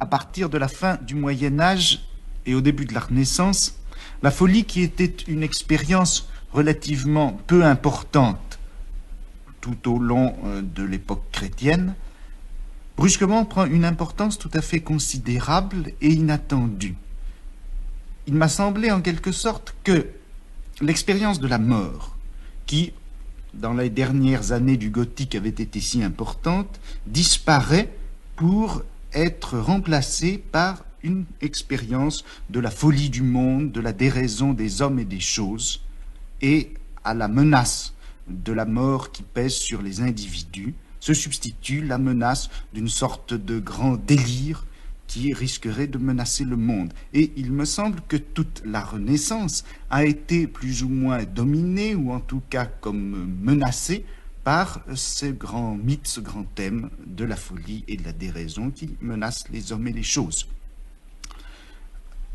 à partir de la fin du Moyen Âge et au début de la Renaissance, la folie, qui était une expérience relativement peu importante tout au long de l'époque chrétienne, brusquement prend une importance tout à fait considérable et inattendue. Il m'a semblé en quelque sorte que l'expérience de la mort, qui, dans les dernières années du gothique, avait été si importante, disparaît pour être remplacée par une expérience de la folie du monde, de la déraison des hommes et des choses, et à la menace de la mort qui pèse sur les individus se substitue la menace d'une sorte de grand délire qui risquerait de menacer le monde. Et il me semble que toute la Renaissance a été plus ou moins dominée, ou en tout cas comme menacée, par ce grand mythe, ce grand thème de la folie et de la déraison qui menace les hommes et les choses.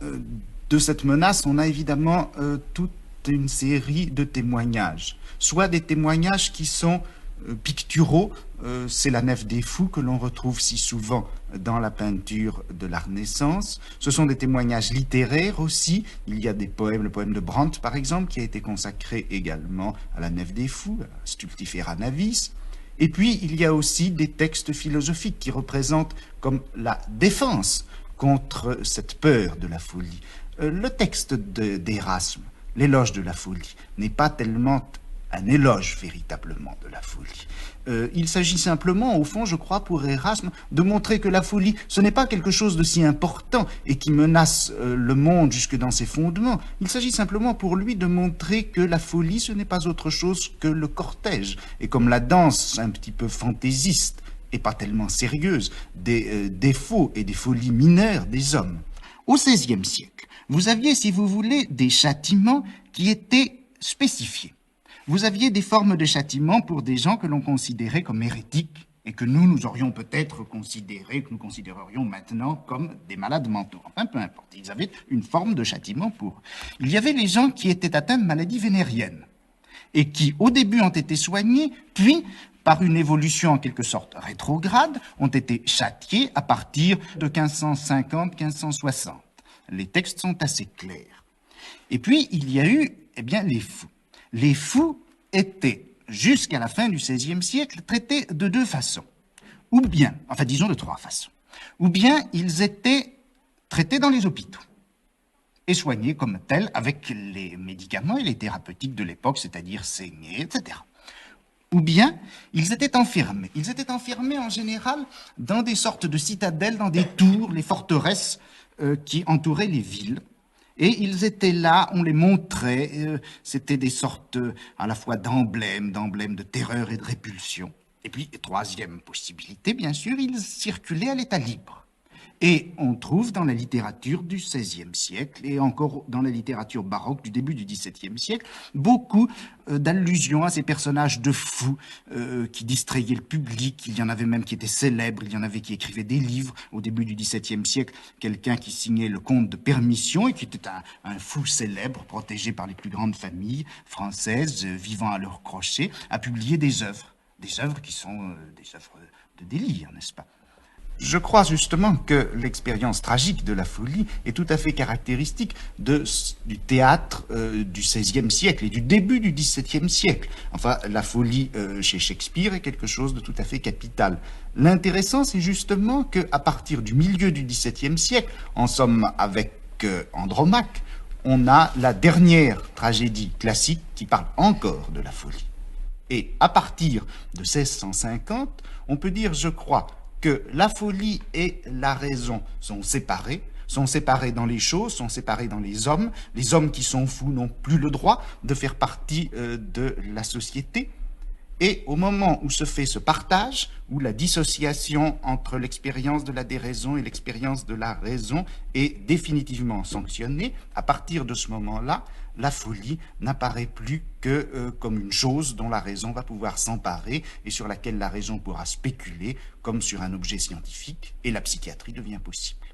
De cette menace, on a évidemment toute une série de témoignages, soit des témoignages qui sont picturaux, c'est la Nef des Fous que l'on retrouve si souvent dans la peinture de la Renaissance. Ce sont des témoignages littéraires aussi. Il y a des poèmes, le poème de Brandt par exemple, qui a été consacré également à la Nef des Fous, à Stultifera Navis. Et puis il y a aussi des textes philosophiques qui représentent comme la défense contre cette peur de la folie. Le texte d'Érasme, l'éloge de la folie, n'est pas tellement un éloge véritablement de la folie. Il s'agit simplement, au fond, je crois, pour Érasme, de montrer que la folie, ce n'est pas quelque chose de si important et qui menace le monde jusque dans ses fondements. Il s'agit simplement pour lui de montrer que la folie, ce n'est pas autre chose que le cortège. Et comme la danse un petit peu fantaisiste et pas tellement sérieuse des défauts et des folies mineures des hommes. Au XVIe siècle, vous aviez, si vous voulez, des châtiments qui étaient spécifiés. Vous aviez des formes de châtiment pour des gens que l'on considérait comme hérétiques et que nous aurions peut-être considéré, que nous considérerions maintenant comme des malades mentaux. Enfin, peu importe. Ils avaient une forme de châtiment pour eux. Il y avait les gens qui étaient atteints de maladies vénériennes et qui, au début, ont été soignés, puis, par une évolution en quelque sorte rétrograde, ont été châtiés à partir de 1550-1560. Les textes sont assez clairs. Et puis, il y a eu, les fous. Les fous étaient, jusqu'à la fin du XVIe siècle, traités de deux façons. Ou bien, disons de trois façons. Ou bien ils étaient traités dans les hôpitaux et soignés comme tels avec les médicaments et les thérapeutiques de l'époque, c'est-à-dire saigner, etc. Ou bien ils étaient enfermés. Ils étaient enfermés en général dans des sortes de citadelles, dans des tours, les forteresses qui entouraient les villes. Et ils étaient là, on les montrait, c'était des sortes à la fois d'emblèmes de terreur et de répulsion. Et puis, troisième possibilité, bien sûr, ils circulaient à l'état libre. Et on trouve dans la littérature du XVIe siècle et encore dans la littérature baroque du début du XVIIe siècle beaucoup d'allusions à ces personnages de fous qui distrayaient le public. Il y en avait même qui étaient célèbres, il y en avait qui écrivaient des livres. Au début du XVIIe siècle, quelqu'un qui signait le Comte de Permission et qui était un fou célèbre, protégé par les plus grandes familles françaises, vivant à leur crochet, a publié des œuvres qui sont des œuvres de délire, n'est-ce pas ? Je crois justement que l'expérience tragique de la folie est tout à fait caractéristique du théâtre du XVIe siècle et du début du XVIIe siècle. Enfin, la folie chez Shakespeare est quelque chose de tout à fait capital. L'intéressant, c'est justement qu'à partir du milieu du XVIIe siècle, en somme avec Andromaque, on a la dernière tragédie classique qui parle encore de la folie. Et à partir de 1650, on peut dire, je crois, que la folie et la raison sont séparées dans les choses, sont séparées dans les hommes. Les hommes qui sont fous n'ont plus le droit de faire partie de la société. Et au moment où se fait ce partage, où la dissociation entre l'expérience de la déraison et l'expérience de la raison est définitivement sanctionnée, à partir de ce moment-là, la folie n'apparaît plus que comme une chose dont la raison va pouvoir s'emparer et sur laquelle la raison pourra spéculer comme sur un objet scientifique, et la psychiatrie devient possible.